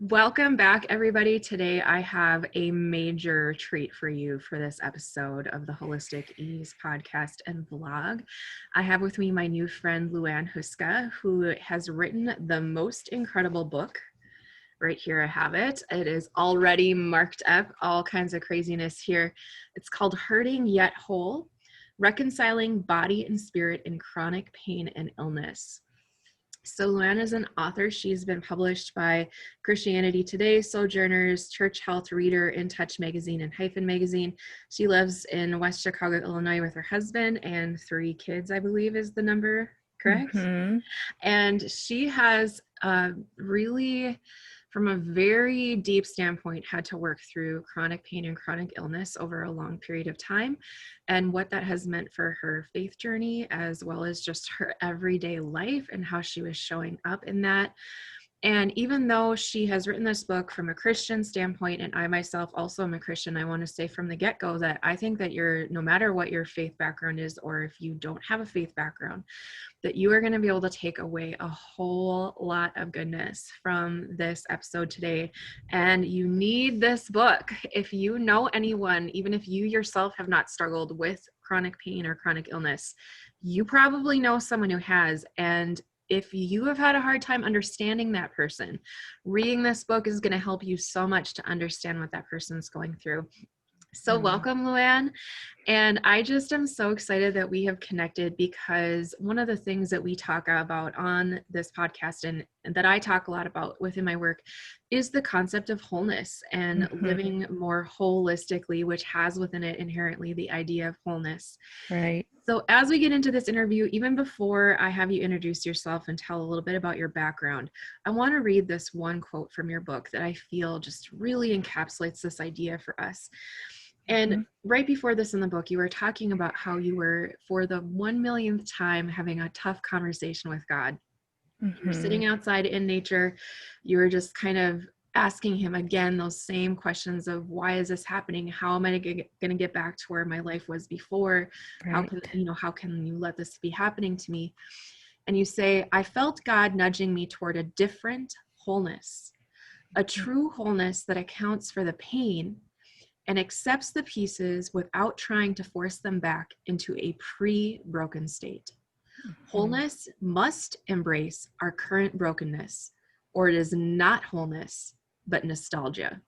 Welcome back, everybody. Today, I have a major treat for you for this episode of the Holistic Ease podcast and vlog. I have with me my new friend, Liuan Huska, who has written the most incredible book. Right here, I have it. It is already marked up, all kinds of craziness here. It's called Hurting Yet Whole, Reconciling Body and Spirit in Chronic Pain and Illness. So Liuan is an author. She's been published by Christianity Today, Sojourners, Church Health Reader, In Touch Magazine, and Hyphen Magazine. She lives in West Chicago, Illinois with her husband and 3 kids, I believe is the number, correct? Mm-hmm. And she has really, from a very deep standpoint, had to work through chronic pain and chronic illness over a long period of time, and what that has meant for her faith journey, as well as just her everyday life and how she was showing up in that. And even though she has written this book from a Christian standpoint, and I myself also am a Christian, I want to say from the get-go that I think that no matter what your faith background is, or if you don't have a faith background, that you are going to be able to take away a whole lot of goodness from this episode today. And you need this book. If you know anyone, even if you yourself have not struggled with chronic pain or chronic illness, you probably know someone who has. And if you have had a hard time understanding that person, reading this book is going to help you so much to understand what that person's going through. So welcome, Liuan. And I just am so excited that we have connected, because one of the things that we talk about on this podcast and that I talk a lot about within my work is the concept of wholeness and living more holistically, which has within it inherently the idea of wholeness. Right. So as we get into this interview, even before I have you introduce yourself and tell a little bit about your background, I want to read this one quote from your book that I feel just really encapsulates this idea for us. And right before this in the book, you were talking about how you were, for the 1 millionth time, having a tough conversation with God. You were sitting outside in nature. You were just kind of asking him again those same questions of, why is this happening? How am I going to get back to where my life was before? Right. How can you let this be happening to me? And you say, I felt God nudging me toward a different wholeness, a true wholeness that accounts for the pain and accepts the pieces without trying to force them back into a pre-broken state. Wholeness must embrace our current brokenness, or it is not wholeness, but nostalgia.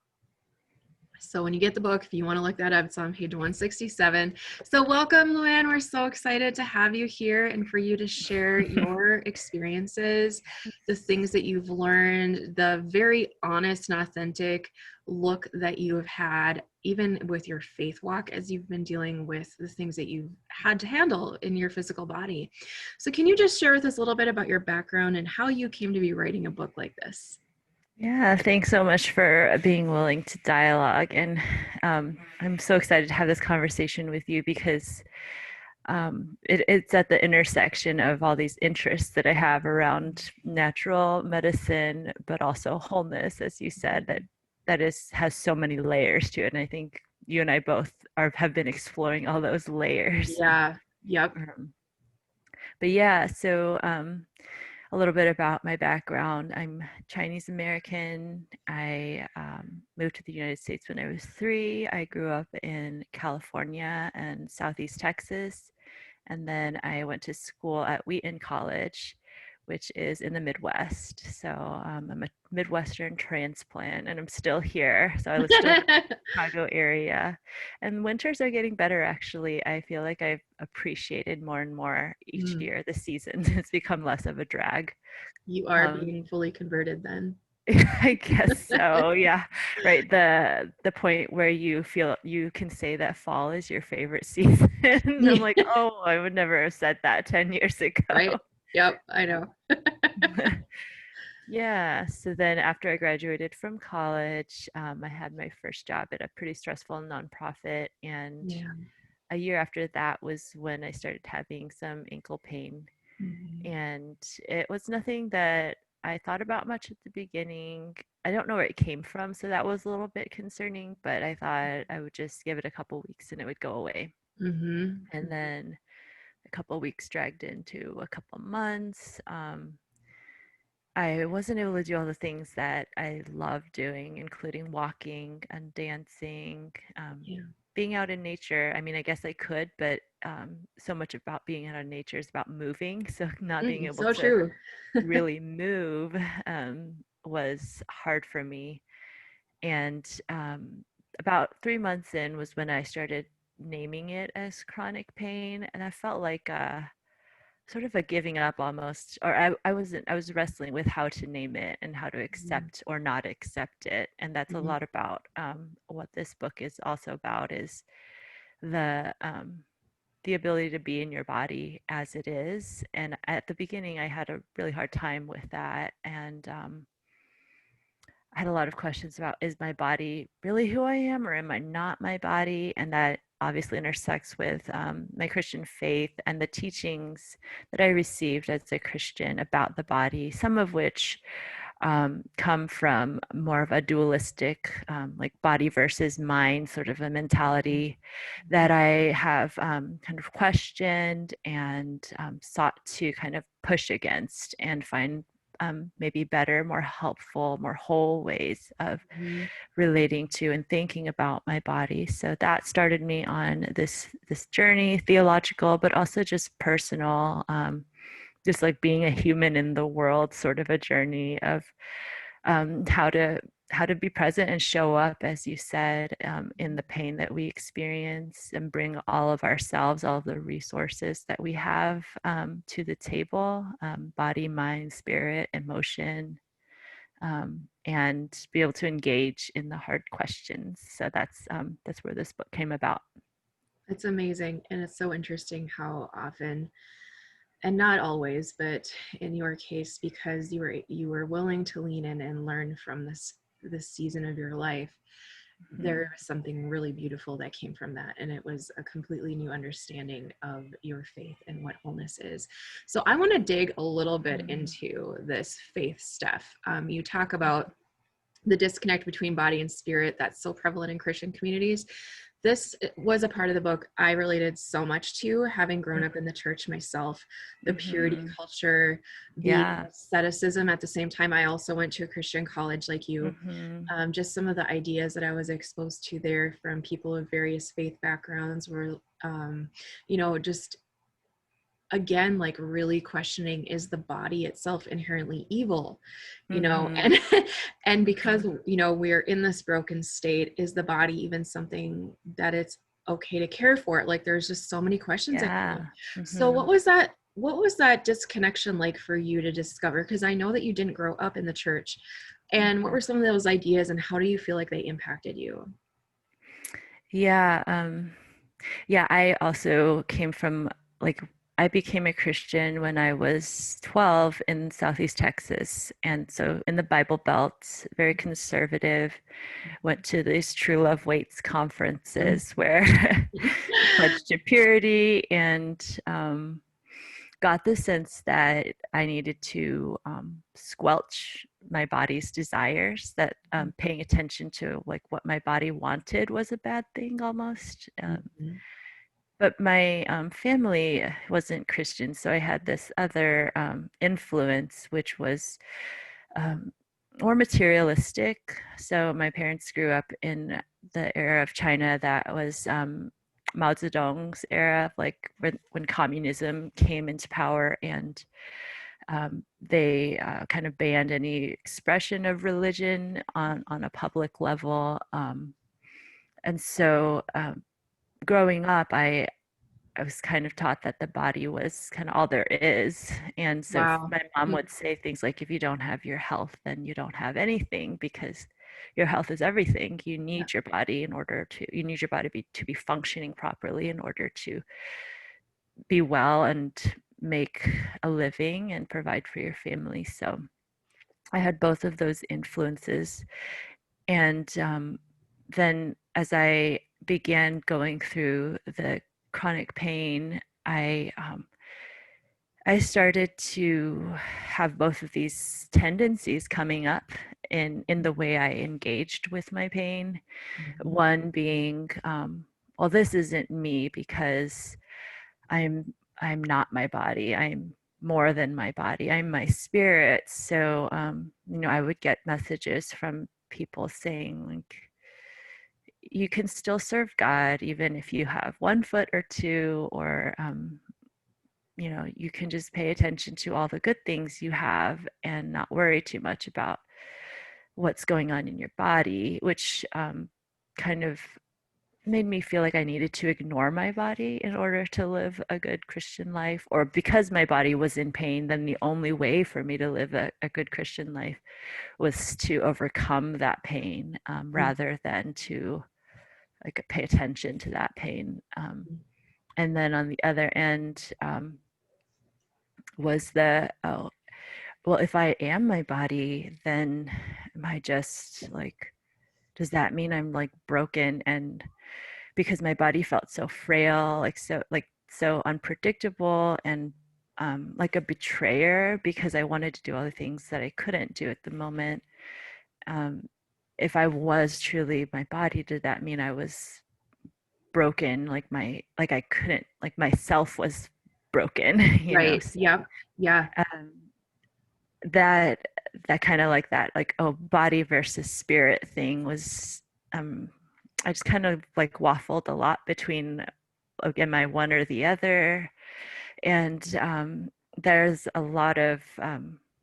So when you get the book, if you want to look that up, it's on page 167. So welcome, Liuan. We're so excited to have you here and for you to share your experiences, the things that you've learned, the very honest and authentic look that you have had, even with your faith walk, as you've been dealing with the things that you've had to handle in your physical body. So can you just share with us a little bit about your background and how you came to be writing a book like this? Yeah, thanks so much for being willing to dialogue. And I'm so excited to have this conversation with you because it's at the intersection of all these interests that I have around natural medicine, but also wholeness, as you said, has so many layers to it. And I think you and I both have been exploring all those layers. Yeah. Yep. But yeah, so a little bit about my background. I'm Chinese American. I moved to the United States when I was 3. I grew up in California and Southeast Texas. And then I went to school at Wheaton College, which is in the Midwest. So I'm a Midwestern transplant and I'm still here. So I still live in the Chicago area. And winters are getting better, actually. I feel like I've appreciated more and more each year the seasons. It's become less of a drag. You are being fully converted then. I guess so. Yeah. Right. The point where you feel you can say that fall is your favorite season. I'm like, oh, I would never have said that 10 years ago. Right. Yep. I know. Yeah. So then after I graduated from college, I had my first job at a pretty stressful nonprofit. And a year after that was when I started having some ankle pain. And it was nothing that I thought about much at the beginning. I don't know where it came from, so that was a little bit concerning, but I thought I would just give it a couple weeks and it would go away. And then a couple weeks dragged into a couple months. I wasn't able to do all the things that I love doing, including walking and dancing, Yeah. being out in nature. I mean, I guess I could, but so much about being out in nature is about moving. So not being able So to true. really move was hard for me. And about 3 months in was when I started naming it as chronic pain, and I felt like sort of a giving up almost, or I was wrestling with how to name it and how to Mhm. accept or not accept it. And that's a Mhm. lot about what this book is also about, is the the ability to be in your body as it is. And at the beginning I had a really hard time with that, and I had a lot of questions about, is my body really who I am, or am I not my body? And that obviously intersects with my Christian faith and the teachings that I received as a Christian about the body, some of which come from more of a dualistic, like body versus mind sort of a mentality that I have kind of questioned and sought to kind of push against and find maybe better, more helpful, more whole ways of Mhm. relating to and thinking about my body. So that started me on this journey, theological, but also just personal, just like being a human in the world, sort of a journey of how to be present and show up, as you said, in the pain that we experience, and bring all of ourselves, all of the resources that we have to the table, body, mind, spirit, emotion, and be able to engage in the hard questions. So that's where this book came about. It's amazing. And it's so interesting how often, and not always, but in your case, because you were willing to lean in and learn from this season of your life, Mhm. there was something really beautiful that came from that. And it was a completely new understanding of your faith and what wholeness is. So I want to dig a little bit Mhm. into this faith stuff. You talk about the disconnect between body and spirit that's so prevalent in Christian communities. This was a part of the book I related so much to, having grown up in the church myself, the purity Mhm. culture, the Yeah. asceticism. At the same time, I also went to a Christian college like you. Mhm. Just some of the ideas that I was exposed to there from people of various faith backgrounds were, just again, like really questioning, is the body itself inherently evil, Mhm. and and because Mhm. we're in this broken state, is the body even something that it's okay to care for? Like there's just so many questions that come up. Yeah. So Mhm. what was that disconnection like for you to discover? Because I know that you didn't grow up in the church, and what Mhm. were some of those ideas and how do you feel like they impacted you? Yeah, yeah, I also came from, like, I became a Christian when I was 12 in Southeast Texas. And so in the Bible Belt, very conservative, went to these True Love Waits Mhm. conferences where we pledged to purity, and got the sense that I needed to squelch my body's desires, that paying attention to like what my body wanted was a bad thing almost. Mhm. But my family wasn't Christian, so I had this other influence, which was um, more materialistic. So my parents grew up in the era of China that was Mao Zedong's era, like when communism came into power, and they kind of banned any expression of religion on a public level. And so growing up, I was kind of taught that the body was kind of all there is. And so Wow. my mom Mm. would say things like, if you don't have your health, then you don't have anything, because your health is everything. You Yeah. need your body in order to, you need your body to be functioning properly in order to be well and make a living and provide for your family. So I had both of those influences. And then as I began going through the chronic pain, I started to have both of these tendencies coming up in the way I engaged with my pain. Mhm. One being, well, this isn't me because I'm I'm not my body. more than my body. I'm my spirit. So, I would get messages from people saying, like, you can still serve God even if you have 1 foot or two, or, you can just pay attention to all the good things you have and not worry too much about what's going on in your body, which kind of made me feel like I needed to ignore my body in order to live a good Christian life, or because my body was in pain, then the only way for me to live a good Christian life was to overcome that pain, rather than to like pay attention to that pain. And then on the other end, was oh, well, if I am my body, then am I just like, does that mean I'm like broken? And because my body felt so frail, so unpredictable, and like a betrayer, because I wanted to do all the things that I couldn't do at the moment. If I was truly my body, did that mean I was broken? Like I couldn't, like myself was broken, Right. So, Yep. Yeah. um, that that kind of like that, like, oh, body versus spirit thing was, um, I just kind of like waffled a lot between, like, am I one or the other? And there's a lot of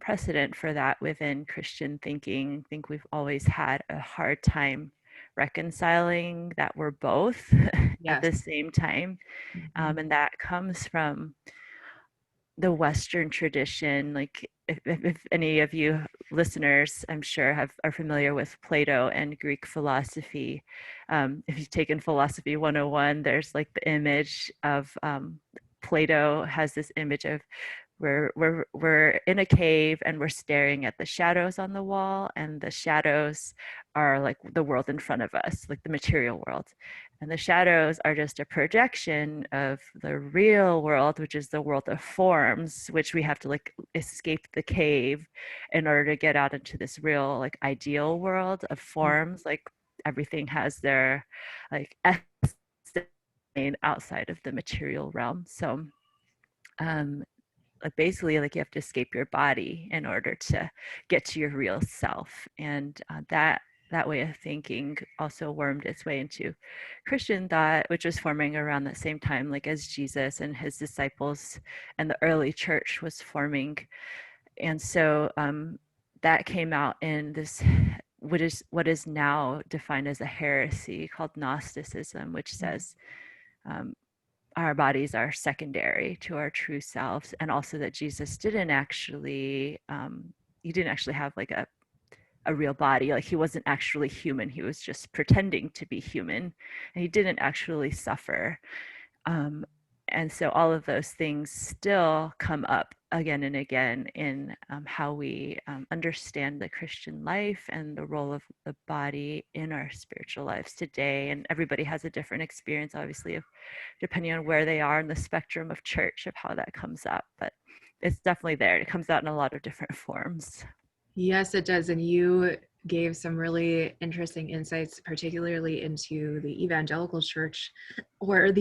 precedent for that within Christian thinking. I think we've always had a hard time reconciling that we're both at Yes. the same time. Mhm. And that comes from the Western tradition. Like, if any of you listeners, I'm sure, are familiar with Plato and Greek philosophy. If you've taken Philosophy 101, there's like the image of, Plato has this image of, we're in a cave and we're staring at the shadows on the wall, and the shadows are like the world in front of us, like the material world, and the shadows are just a projection of the real world, which is the world of forms, which we have to like escape the cave in order to get out into this real, like, ideal world of forms. Like, everything has their like essence outside of the material realm. So, um like, basically, like, you have to escape your body in order to get to your real self. And that way of thinking also wormed its way into Christian thought, which was forming around the same time, like, as Jesus and his disciples and the early church was forming. And so, that came out in this, what is now defined as a heresy called Gnosticism, which says, um, our bodies are secondary to our true selves, and also that Jesus didn't actually, he didn't actually have like a real body. Like, he wasn't actually human, he was just pretending to be human, and he didn't actually suffer. um, and so all of those things still come up again and again in, how we, understand the Christian life and the role of the body in our spiritual lives today. And everybody has a different experience, obviously, of depending on where they are in the spectrum of church, of how that comes up. But it's definitely there. It comes out in a lot of different forms. Yes, it does. And you gave some really interesting insights, particularly into the evangelical church, where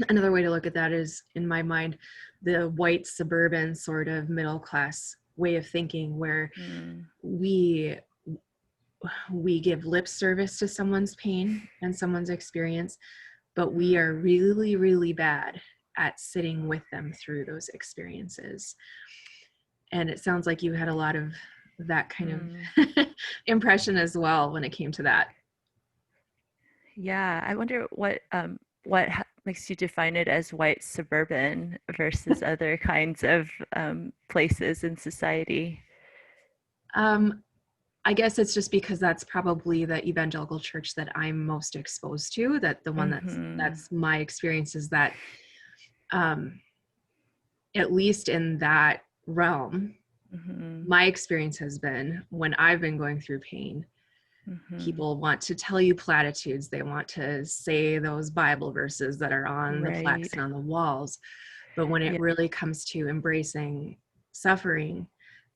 another way to look at that is, in my mind, the white suburban sort of middle class way of thinking, where Mm. we we give lip service to someone's pain and someone's experience, but we are really, really bad at sitting with them through those experiences. And it sounds like you had a lot of that kind Mm. of impression as well when it came to that. Yeah, I wonder what makes you define it as white suburban versus other kinds of, places in society. um, I guess it's just because that's probably the evangelical church that I'm most exposed to, that the one Mm-hmm. that's my experience is that, um, at least in that realm, Mm-hmm. my experience has been, when I've been going through pain, Mm-hmm. people want to tell you platitudes. They want to say those Bible verses that are on the plaques Right. and on the walls. But when it Yeah. really comes to embracing suffering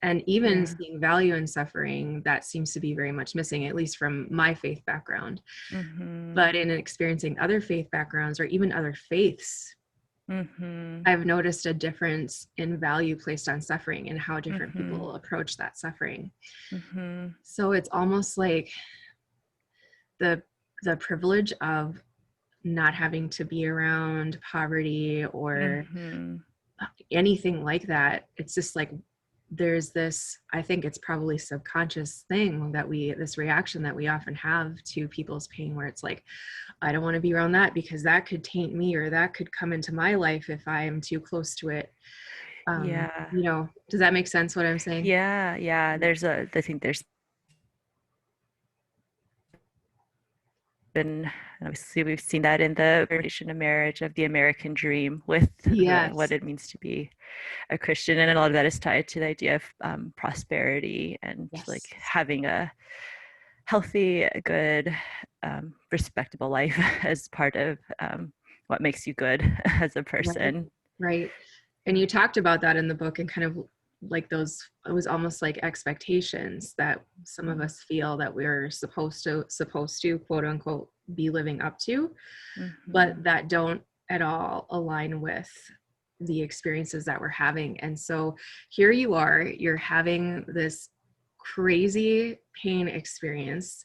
and even Yeah. seeing value in suffering, that seems to be very much missing, at least from my faith background. Mm-hmm. But in experiencing other faith backgrounds or even other faiths, Mhm. I've noticed a difference in value placed on suffering and how different Mhm. people approach that suffering. Mhm. So it's almost like the privilege of not having to be around poverty or Mhm. anything like that. It's just like there's this, I think it's probably subconscious thing that this reaction that we often have to people's pain, where it's like, I don't want to be around that because that could taint me, or that could come into my life if I am too close to it. Yeah. Does that make sense what I'm saying? Yeah, yeah. I think there's been, obviously we've seen that in the variation of marriage of the American dream with what Yes. it means to be a Christian, and a lot of that is tied to the idea of prosperity and like Yes. having a healthy, good, respectable life as part of what makes you good as a Right. person. Right. And you talked about that in the book, and kind of like those, it was almost like expectations that some of us feel that we're supposed to quote unquote be living up to, Mm-hmm. but that don't at all align with the experiences that we're having. And so here you are, you're having this crazy pain experience.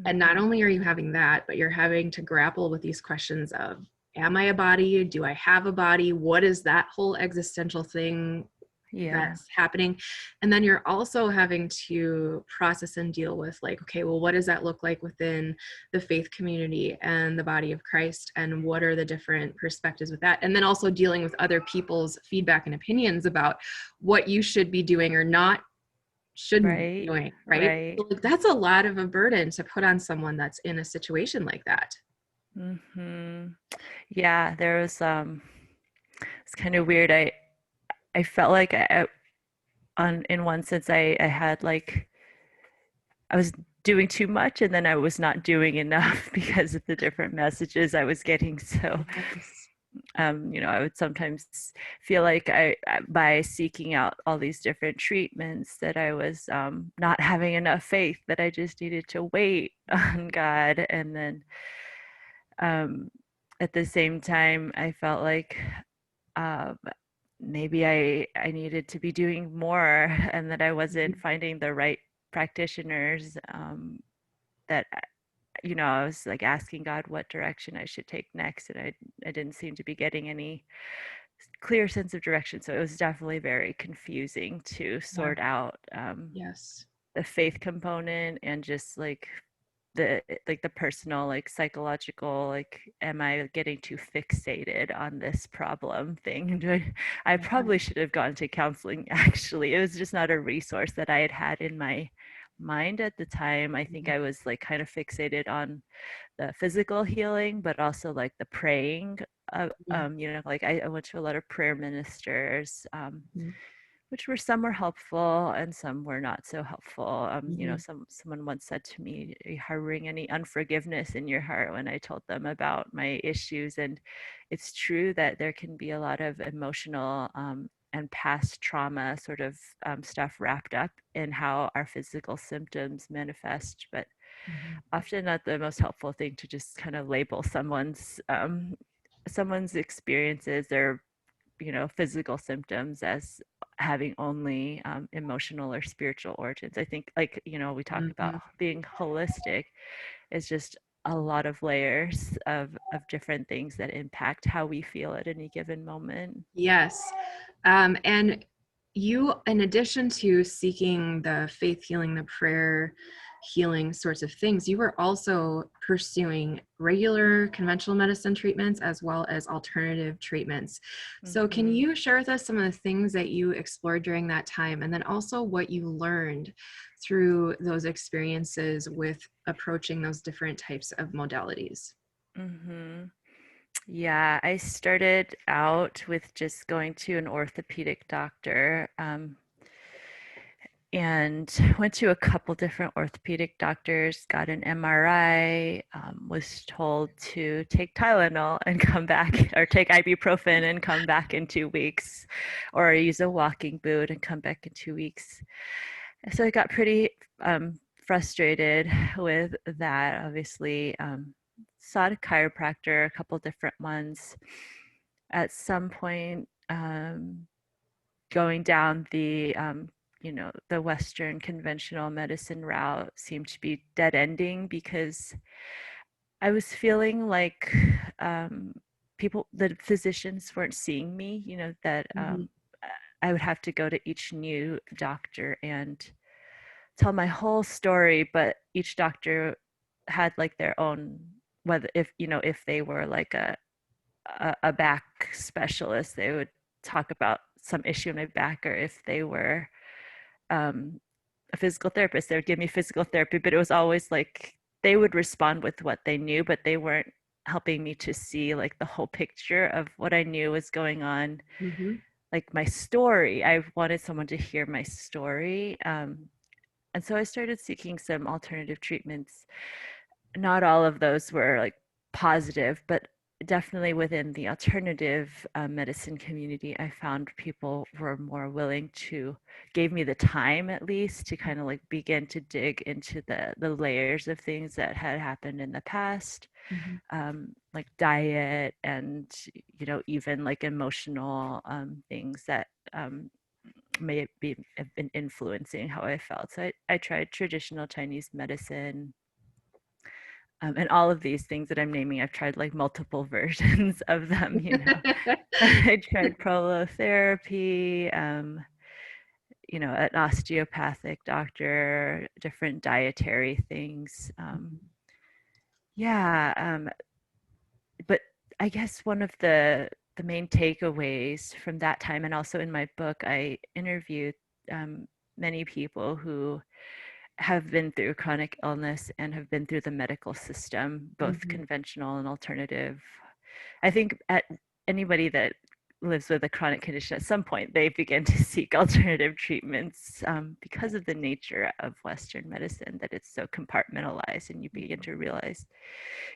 And not Mm-hmm. only are you having that, but you're having to grapple with these questions of, am I a body? Do I have a body? What is that whole existential thing Yeah. that's happening? And then you're also having to process and deal with, like, okay, well, what does that look like within the faith community and the body of Christ? And what are the different perspectives with that? And then also dealing with other people's feedback and opinions about what you should be doing or not shouldn't be Right. doing, right? Right. So, like, that's a lot of a burden to put on someone that's in a situation like that. Mm-hmm. Yeah, there was it's kind of weird. I felt like on in one sense I had like I was doing too much, and then I was not doing enough because of the different messages I was getting. So Yes. I would sometimes feel like by seeking out all these different treatments, that I was not having enough faith, that I just needed to wait on God. And then um, at the same time, I felt like uh, maybe I needed to be doing more, and that I wasn't finding the right practitioners. That I was like asking God what direction I should take next, and I didn't seem to be getting any clear sense of direction. So it was definitely very confusing to Yeah. sort out Yes. the faith component, and just like the personal, like psychological, like, am I getting too fixated on this problem thing? I Yeah. probably should have gone to counseling. Actually, it was just not a resource that I had in my mind at the time. I think I was like kind of fixated on the physical healing, but also like the praying. Yeah. Like I went to a lot of prayer ministers, Mhm. which were, some were helpful and some were not so helpful. Mhm. Someone once said to me, "Are you harboring any unforgiveness in your heart?" When I told them about my issues, and it's true that there can be a lot of emotional and past trauma sort of stuff wrapped up in how our physical symptoms manifest, but Mhm. often not the most helpful thing to just kind of label someone's experiences or physical symptoms as having only emotional or spiritual origins. I think, like, we talk about Mhm. being holistic is just a lot of layers of different things that impact how we feel at any given moment. Yes. And you, in addition to seeking the faith healing, the prayer healing sorts of things, you were also pursuing regular conventional medicine treatments as well as alternative treatments. So, can Mm-hmm. you share with us some of the things that you explored during that time, and then also what you learned through those experiences with approaching those different types of modalities? Mm-hmm. Yeah, I started out with just going to an orthopedic doctor, and went to a couple different orthopedic doctors, got an MRI, was told to take Tylenol and come back, or take ibuprofen and come back in 2 weeks, or use a walking boot and come back in 2 weeks. So I got pretty frustrated with that, obviously. Saw a chiropractor, a couple different ones. at some point, going down the the Western conventional medicine route seemed to be dead ending because I was feeling like the physicians weren't seeing me, that Mhm. I would have to go to each new doctor and tell my whole story, but each doctor had like their own, whether if they were like a back specialist, they would talk about some issue in my back, or if they were um, a physical therapist, they would give me physical therapy, but it was always like they would respond with what they knew, but they weren't helping me to see like the whole picture of what I knew was going on, Mhm. like my story. I wanted someone to hear my story. And so I started seeking some alternative treatments. Not all of those were like positive, but definitely within the alternative medicine community, I found people were more willing to, gave me the time at least to kind of like begin to dig into the layers of things that had happened in the past, Mhm. like diet and even like emotional things that may be have been influencing how I felt. So I tried traditional Chinese medicine, and all of these things that I'm naming, I've tried like multiple versions of them. I tried prolotherapy, an osteopathic doctor, different dietary things. Yeah, but I guess one of the main takeaways from that time, and also in my book, I interviewed many people who have been through chronic illness and have been through the medical system, both Mhm. conventional and alternative. I think at anybody that lives with a chronic condition, at some point they begin to seek alternative treatments, because of the nature of Western medicine, that it's so compartmentalized, and you begin to realize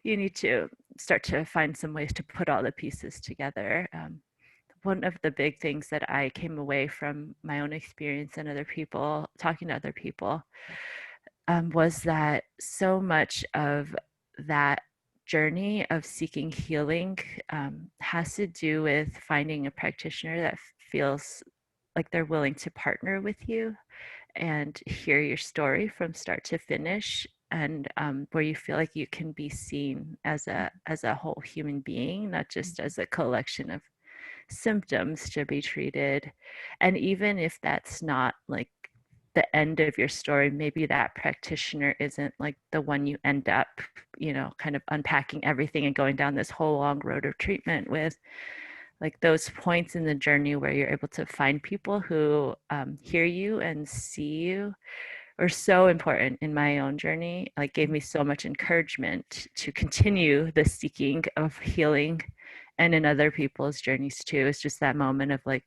you need to start to find some ways to put all the pieces together. One of the big things that I came away from my own experience and other people, talking to other people, was that so much of that journey of seeking healing has to do with finding a practitioner that feels like they're willing to partner with you and hear your story from start to finish, and where you feel like you can be seen as a whole human being, not just as a collection of symptoms to be treated. And even if that's not like the end of your story, maybe that practitioner isn't like the one you end up, kind of unpacking everything and going down this whole long road of treatment with. Like those points in the journey where you're able to find people who hear you and see you are so important in my own journey. Like gave me so much encouragement to continue the seeking of healing, and in other people's journeys too. It's just that moment of like,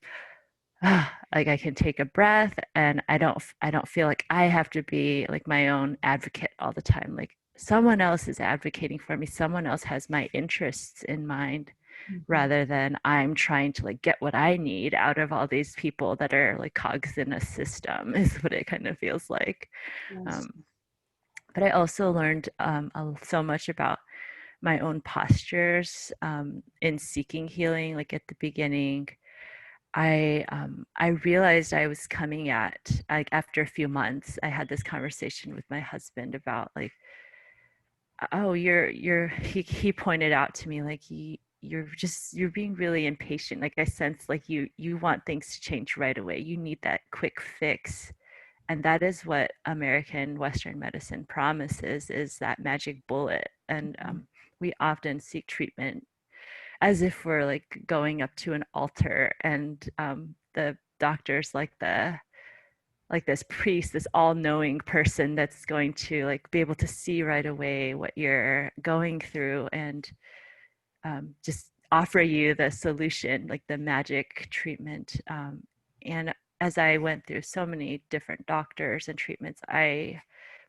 like I can take a breath, and I don't feel like I have to be like my own advocate all the time. Like someone else is advocating for me, someone else has my interests in mind, Mhm. rather than I'm trying to like get what I need out of all these people that are like cogs in a system, is what it kind of feels like. Yes. um, but I also learned so much about my own postures in seeking healing. Like at the beginning, I realized I was coming at, like after a few months, I had this conversation with my husband about like, oh, he pointed out to me like you're being really impatient. Like I sense like you want things to change right away. You need that quick fix. And that is what American Western medicine promises, is that magic bullet. And we often seek treatment as if we're like going up to an altar, and the doctor's like this priest, this all-knowing person that's going to like be able to see right away what you're going through, and just offer you the solution, like the magic treatment. And as I went through so many different doctors and treatments,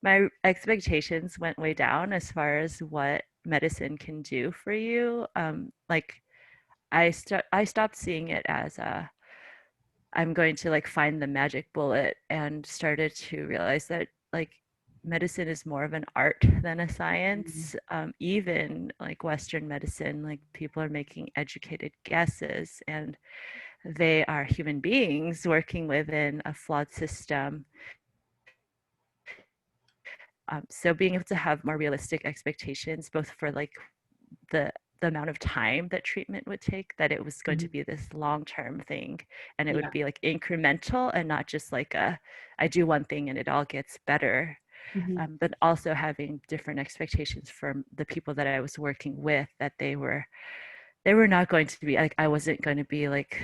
my expectations went way down as far as what medicine can do for you. Like I stopped seeing it as a, I'm going to like find the magic bullet, and started to realize that like medicine is more of an art than a Mm-hmm. science. Even like Western medicine, like people are making educated guesses, and they are human beings working within a flawed system. So being able to have more realistic expectations, both for like the the amount of time that treatment would take, that it was going to be this long-term thing, and it would Yeah. be like incremental and not just like a I do one thing and it all gets better. Mm-hmm. But also having different expectations from the people that I was working with, that they were not going to be like, I wasn't going to be like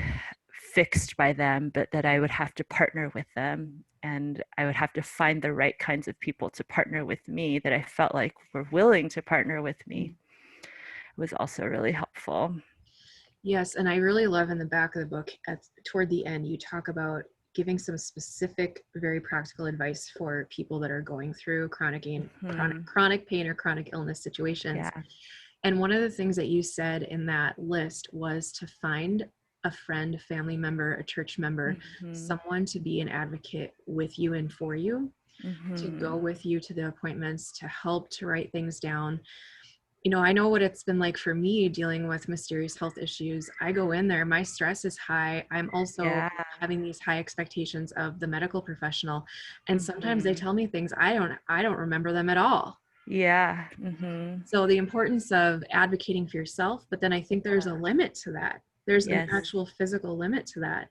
fixed by them, but that I would have to partner with them, and I would have to find the right kinds of people to partner with me that I felt like were willing to partner with me. Was also really helpful. Yes, and I really love in the back of the book toward the end, you talk about giving some specific, very practical advice for people that are going through Hmm. chronic pain or chronic illness situations. Yeah. And one of the things that you said in that list was to find a friend, a family member, a church member, Hmm. someone to be an advocate with you and for you, to go Hmm. with you to the appointments, to help to write things down. I know what it's been like for me dealing with mysterious health issues. I go in there, my stress is high. I'm also Yeah. having these high expectations of the medical professional. And sometimes they Hmm. tell me things I don't remember them at all. Yeah. Hmm. So the importance of advocating for yourself, but then I think there's a limit to that. There's an Yes. actual physical limit to that.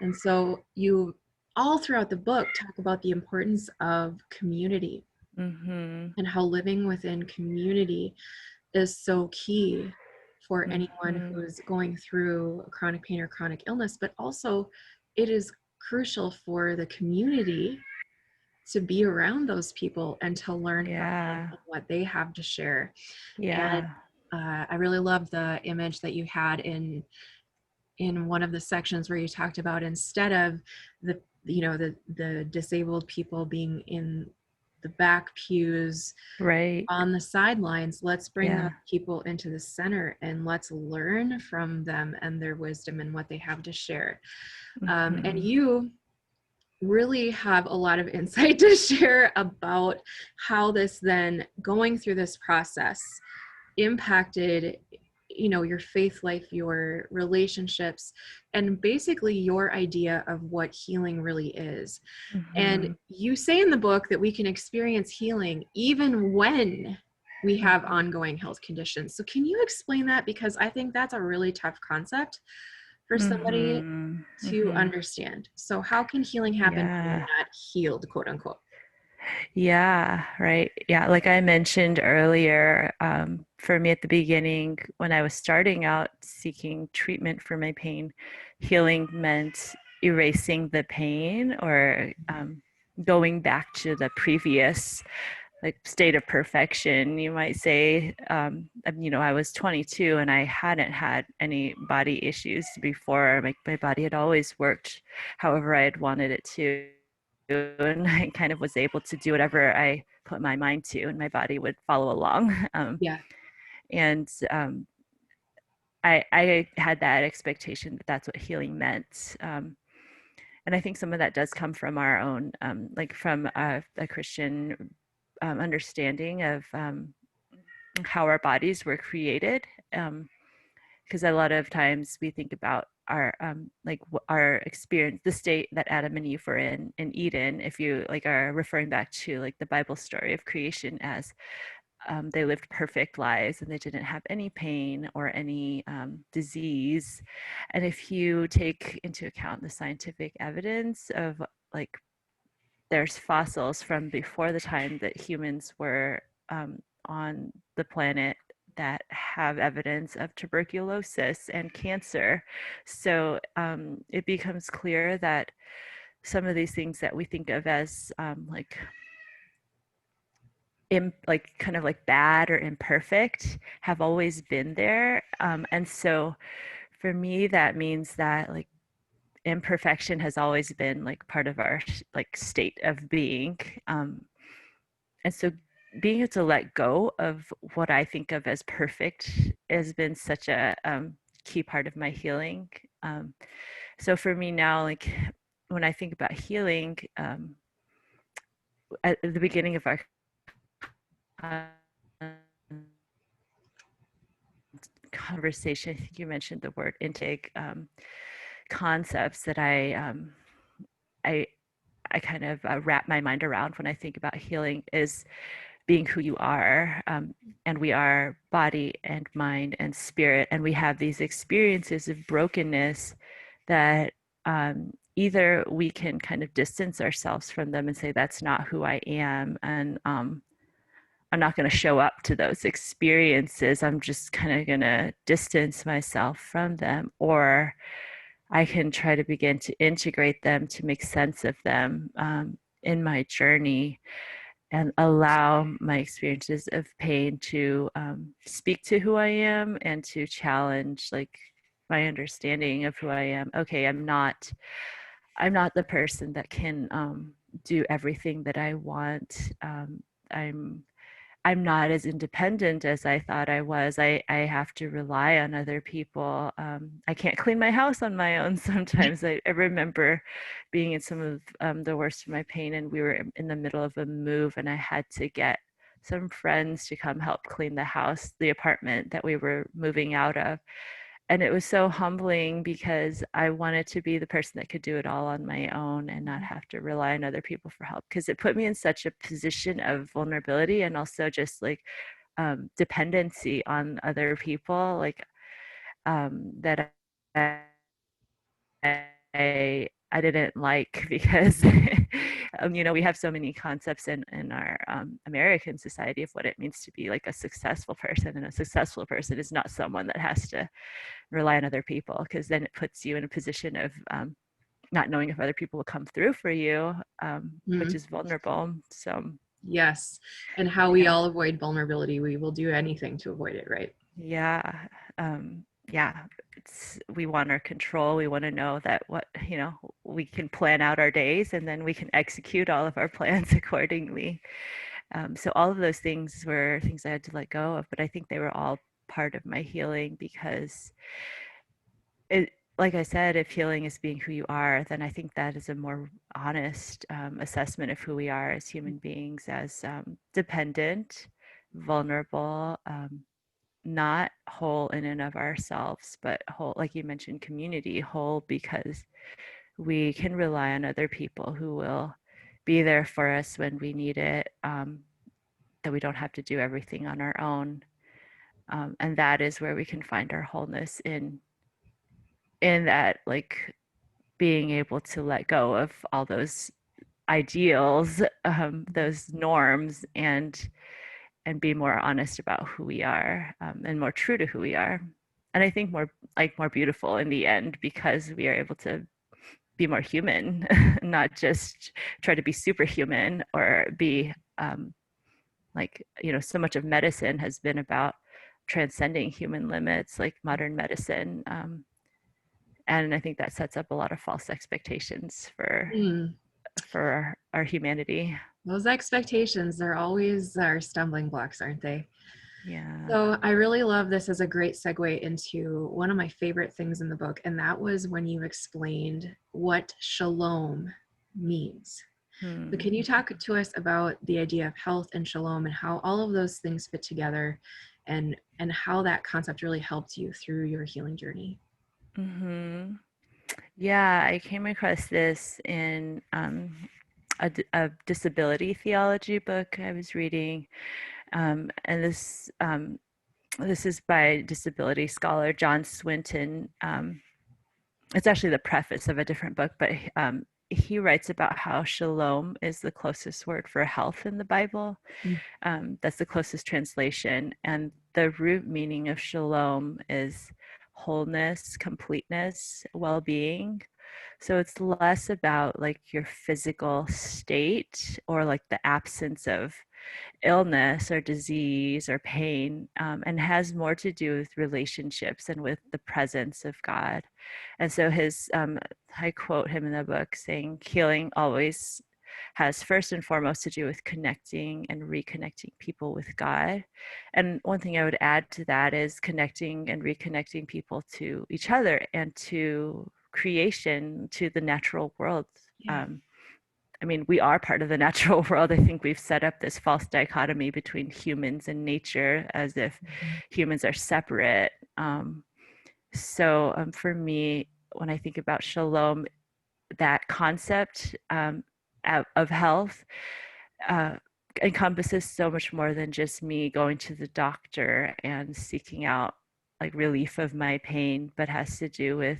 And so you all throughout the book talk about the importance of community Hmm. and how living within community is so key for anyone Hmm. who's going through chronic pain or chronic illness, but also it is crucial for the community to be around those people and to learn from them Yeah. and what they have to share. And Yeah. I really love the image that you had in one of the sections where you talked about, instead of the disabled people being in the back pews Right. on the sidelines, let's bring those Yeah. people into the center and let's learn from them and their wisdom and what they have to share. And Hmm. you really have a lot of insight to share about how this, then going through this process, impacted your faith life, your relationships, and basically your idea of what healing really is. And Hmm. you say in the book that we can experience healing even when we have Hmm. ongoing health conditions. So can you explain that? Because I think that's a really tough concept for somebody Hmm. to Hmm. understand. So how can healing happen when Yeah. you're not healed, quote unquote? Yeah, right. Yeah, like I mentioned earlier, for me at the beginning, when I was starting out seeking treatment for my pain, healing meant erasing the pain, or going back to the previous like state of perfection, you might say. I was 22 and I hadn't had any body issues before. My body had always worked however I had wanted it to, and I kind of was able to do whatever I put my mind to, and my body would follow along. Yeah. And I had that expectation that that's what healing meant. And I think some of that does come from our own, like from a Christian understanding of how our bodies were created. Because a lot of times we think about our like our experience, the state that Adam and Eve were in Eden, if you like are referring back to like the Bible story of creation, as they lived perfect lives and they didn't have any pain or any disease. And if you take into account the scientific evidence of like there's fossils from before the time that humans were on the planet that have evidence of tuberculosis and cancer. So it becomes clear that some of these things that we think of as like kind of like bad or imperfect have always been there. And so for me, that means that like imperfection has always been like part of our like state of being. And so being able to let go of what I think of as perfect has been such a key part of my healing. So for me now, like when I think about healing, at the beginning of our conversation, I think you mentioned the word intake, concepts that I I kind of wrap my mind around when I think about healing is being who you are. And we are body and mind and spirit. And we have these experiences of brokenness that either we can kind of distance ourselves from them and say, that's not who I am. And I'm not going to show up to those experiences. I'm just kind of going to distance myself from them. Or I can try to begin to integrate them, to make sense of them in my journey, and allow my experiences of pain to speak to who I am and to challenge like my understanding of who I am. Okay, I'm not the person that can do everything that I want. I'm I'm not as independent as I thought I was. I have to rely on other people. I can't clean my house on my own sometimes. I remember being in some of the worst of my pain, and we were in the middle of a move, and I had to get some friends to come help clean the house, the apartment that we were moving out of. And it was so humbling because I wanted to be the person that could do it all on my own and not have to rely on other people for help, because it put me in such a position of vulnerability and also just like dependency on other people, like that I didn't like because we have so many concepts in our American society of what it means to be like a successful person, and a successful person is not someone that has to rely on other people, because then it puts you in a position of not knowing if other people will come through for you, which Mm, is vulnerable. So yes. And how we all avoid vulnerability. We will do anything to avoid it, right? yeah, yeah, we want our control. We want to know that we can plan out our days and then we can execute all of our plans accordingly. So all of those things were things I had to let go of, but I think they were all part of my healing, because it, like I said, if healing is being who you are, then I think that is a more honest assessment of who we are as human beings, as dependent, vulnerable, not whole in and of ourselves, but whole, like you mentioned, community, whole because we can rely on other people who will be there for us when we need it, that we don't have to do everything on our own. And that is where we can find our wholeness in that, like being able to let go of all those ideals, those norms, and be more honest about who we are, and more true to who we are. And I think more beautiful in the end, because we are able to be more human, not just try to be superhuman or be so much of medicine has been about transcending human limits, like modern medicine. And I think that sets up a lot of false expectations Mm. for our humanity. Those expectations, they're always our stumbling blocks, aren't they? Yeah. So I really love this as a great segue into one of my favorite things in the book, and that was when you explained what shalom means. So Hmm. can you talk to us about the idea of health and shalom and how all of those things fit together, and how that concept really helped you through your healing journey? Hmm. Yeah, I came across this in a disability theology book I was reading, and this is by disability scholar John Swinton. It's actually the preface of a different book, but he writes about how shalom is the closest word for health in the Bible. Mm. That's the closest translation. And the root meaning of shalom is wholeness, completeness, well being. So it's less about like your physical state or like the absence of illness or disease or pain, and has more to do with relationships and with the presence of God. And so I quote him in the book saying, healing always has first and foremost to do with connecting and reconnecting people with God. And one thing I would add to that is connecting and reconnecting people to each other and to creation, to the natural world. Yeah. Um, I mean, we are part of the natural world. I think we've set up this false dichotomy between humans and nature as if Mhm. humans are separate. So for me, when I think about shalom, that concept of health uh, encompasses so much more than just me going to the doctor and seeking out like relief of my pain, but has to do with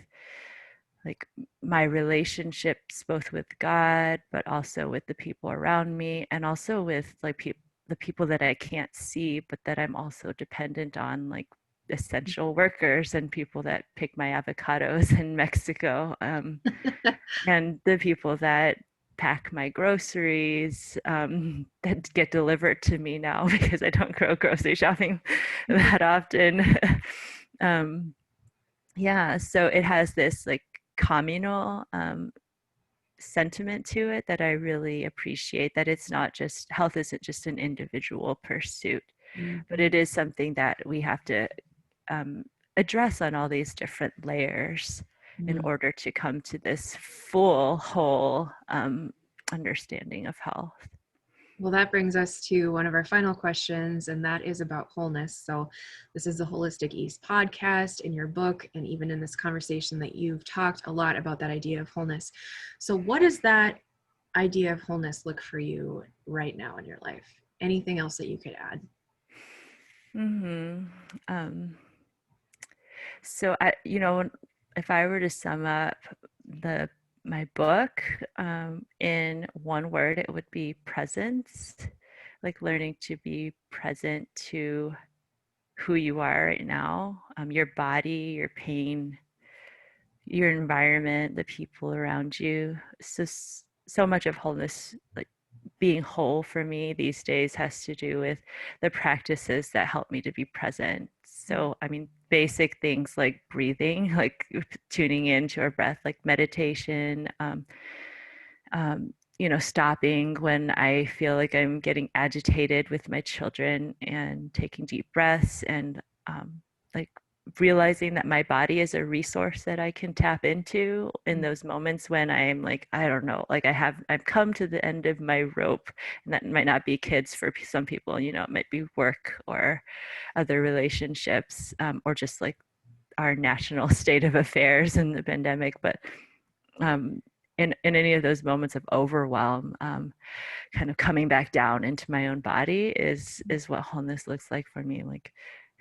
like my relationships both with God, but also with the people around me, and also with like the people that I can't see, but that I'm also dependent on, like essential workers and people that pick my avocados in Mexico, and the people that pack my groceries that get delivered to me now because I don't go grocery shopping that often. um, yeah, so it has this like communal sentiment to it that I really appreciate, that it's not just health isn't just an individual pursuit, but Mhm. it is something that we have to um, address on all these different layers in Mhm. order to come to this full, whole understanding of health. Well, that brings us to one of our final questions, and that is about wholeness. So, this is the Holistic East podcast. In your book, and even in this conversation, that you've talked a lot about that idea of wholeness. So, what does that idea of wholeness look for you right now in your life? Anything else that you could add? Mm-hmm. Um, so if I were to sum up the my book in one word, it would be presence. Like learning to be present to who you are right now, your body, your pain, your environment, the people around you. So much of wholeness, like being whole for me these days, has to do with the practices that help me to be present. So I mean, basic things like breathing, like tuning into our breath, like meditation, stopping when I feel like I'm getting agitated with my children and taking deep breaths, and like realizing that my body is a resource that I can tap into in those moments when I'm like, I don't know, like I've come to the end of my rope. And that might not be kids for some people, it might be work or other relationships, or just like our national state of affairs in the pandemic. But um, in any of those moments of overwhelm, kind of coming back down into my own body is what wholeness looks like for me. Like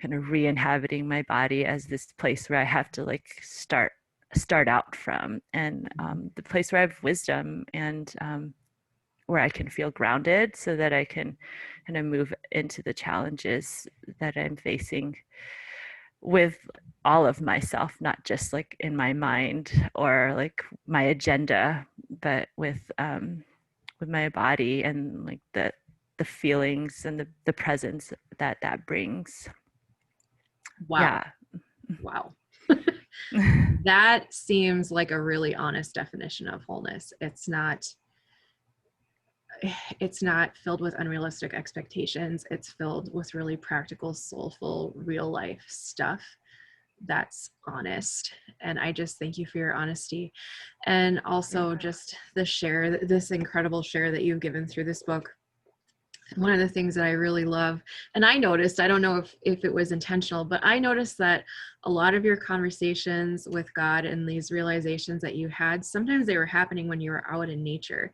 kind of re-inhabiting my body as this place where I have to like start out from, and the place where I have wisdom, and where I can feel grounded so that I can kind of move into the challenges that I'm facing with all of myself, not just like in my mind or like my agenda, but with my body, and like the feelings and the presence that brings. Wow. Yeah. Wow. That seems like a really honest definition of wholeness. It's not filled with unrealistic expectations. It's filled with really practical, soulful, real life stuff that's honest. And I just thank you for your honesty, and Yeah. also just this incredible share that you've given through this book. One of the things that I really love, and I noticed, I don't know if it was intentional, but I noticed that a lot of your conversations with God and these realizations that you had, sometimes they were happening when you were out in nature.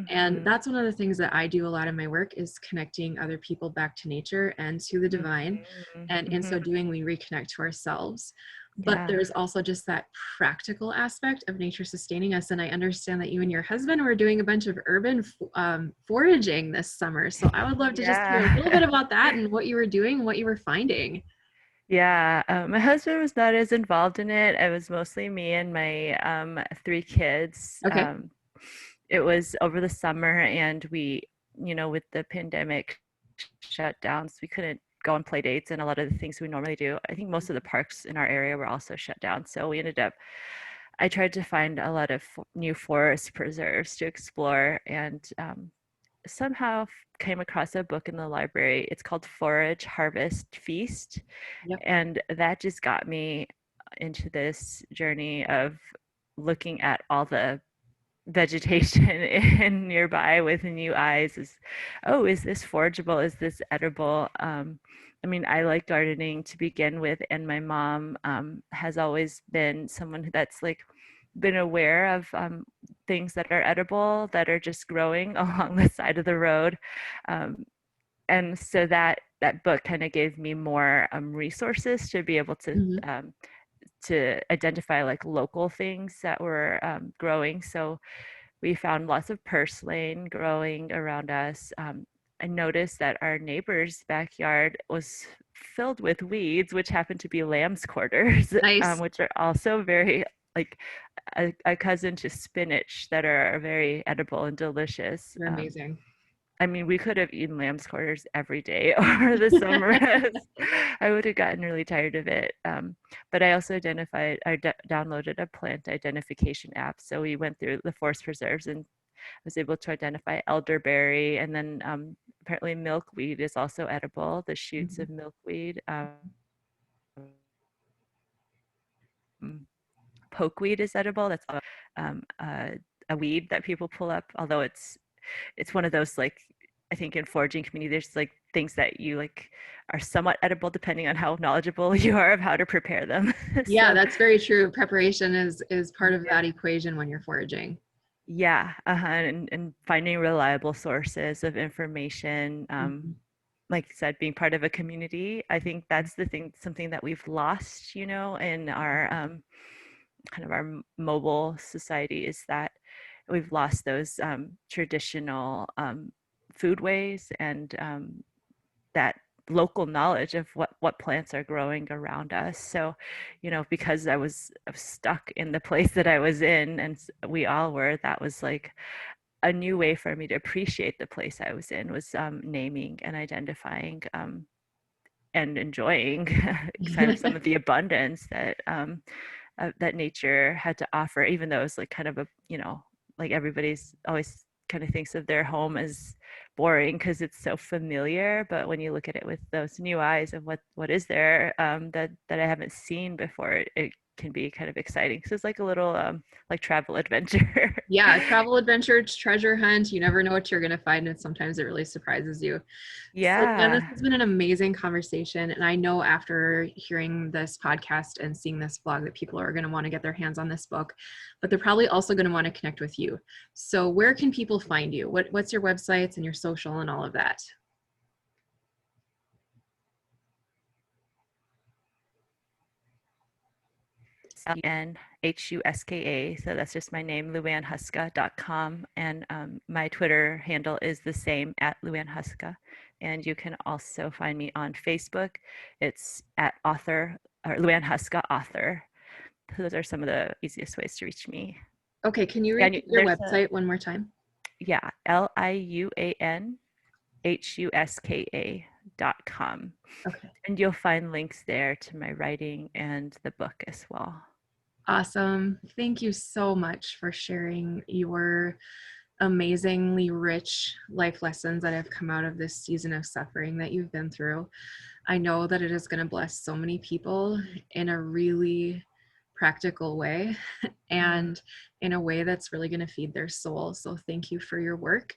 And Mm-hmm. that's one of the things that I do a lot in my work, is connecting other people back to nature and to the divine. And in Mm-hmm. so doing, we reconnect to ourselves. But Yeah. there's also just that practical aspect of nature sustaining us. And I understand that you and your husband were doing a bunch of urban foraging this summer. So I would love to just hear a little bit Yeah. about that and what you were doing, what you were finding. Yeah, my husband was not as involved in it. It was mostly me and my three kids. Okay. It was over the summer, and we, with the pandemic shutdowns, we couldn't go on play dates and a lot of the things we normally do. I think most of the parks in our area were also shut down. So I tried to find a lot of new forest preserves to explore, and somehow came across a book in the library. It's called Forage, Harvest, Feast. Yep. And that just got me into this journey of looking at all the vegetation in nearby with new eyes is, oh, is this forageable? Is this edible? I mean, I like gardening to begin with, and my mom has always been someone that's like been aware of things that are edible that are just growing along the side of the road. And so that book kind of gave me more resources to be able Mhm. to identify like local things that were growing. So we found lots of purslane growing around us. I noticed that our neighbor's backyard was filled with weeds, which happened to be lamb's quarters, Nice. which are also very like a cousin to spinach that are very edible and delicious. They're amazing. I mean, we could have eaten lamb's quarters every day over the summer. I would have gotten really tired of it. But I also downloaded a plant identification app. So we went through the forest preserves and was able to identify elderberry. And then apparently milkweed is also edible, the shoots Mhm. of milkweed. Pokeweed is edible. That's a weed that people pull up, although it's one of those like I think in foraging community there's like things that you like are somewhat edible depending on how knowledgeable you are of how to prepare them. Yeah, So that's very true. Preparation is part of yeah, that equation when you're foraging. yeah, and finding reliable sources of information. Mhm. Like I said, being part of a community, I think that's the thing, something that we've lost, you know, in our kind of our mobile society is that we've lost those traditional foodways and that local knowledge of what plants are growing around us. So, you know, because I was stuck in the place that I was in, and we all were, that was like a new way for me to appreciate the place I was in was naming and identifying and enjoying kind of some of the abundance that nature had to offer, even though it's like kind of a, you know, like everybody's always kind of thinks of their home as boring because it's so familiar. But when you look at it with those new eyes of what is there that I haven't seen before, it can be kind of exciting. So it's like a little like travel adventure. Yeah, travel adventure, treasure hunt. You never know what you're going to find, and sometimes it really surprises you. So, Liuan, this Yeah. has been an amazing conversation. And I know after hearing this podcast and seeing this blog that people are going to want to get their hands on this book, but they're probably also going to want to connect with you. So, where can people find you? What's your websites and your social and all of that? Liuan Huska. So that's just my name, liuanhuska.com. And my Twitter handle is the same at Liuan Huska. And you can also find me on Facebook. It's at author or Liuan Huska author. So those are some of the easiest ways to reach me. Okay, can you Yeah, and repeat your there's a, website one more time? yeah, LiuanHuska.com. Okay. And you'll find links there to my writing and the book as well. Awesome. Thank you so much for sharing your amazingly rich life lessons that have come out of this season of suffering that you've been through. I know that it is going to bless so many people in a really practical way Mm, and in a way that's really going to feed their soul. So thank you for your work.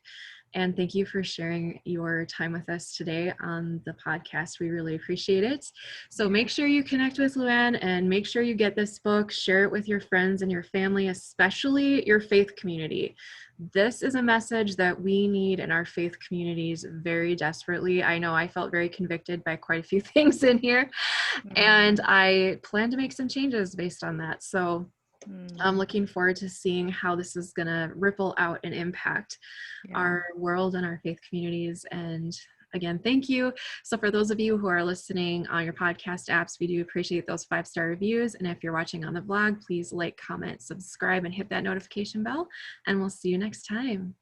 And thank you for sharing your time with us today on the podcast. We really appreciate it. So yeah. make sure you connect with Liuan and make sure you get this book, share it with your friends and your family, especially your faith community. This is a message that we need in our faith communities very desperately. I know I felt very convicted by quite a few things in here, and Mm, I plan to make some changes based on that. So I'm mm, looking forward to seeing how this is going to ripple out and impact yeah. our world and our faith communities. And again, thank you. So, for those of you who are listening on your podcast apps, we do appreciate those 5-star reviews. And if you're watching on the vlog, please like, comment, subscribe, and hit that notification bell. And we'll see you next time.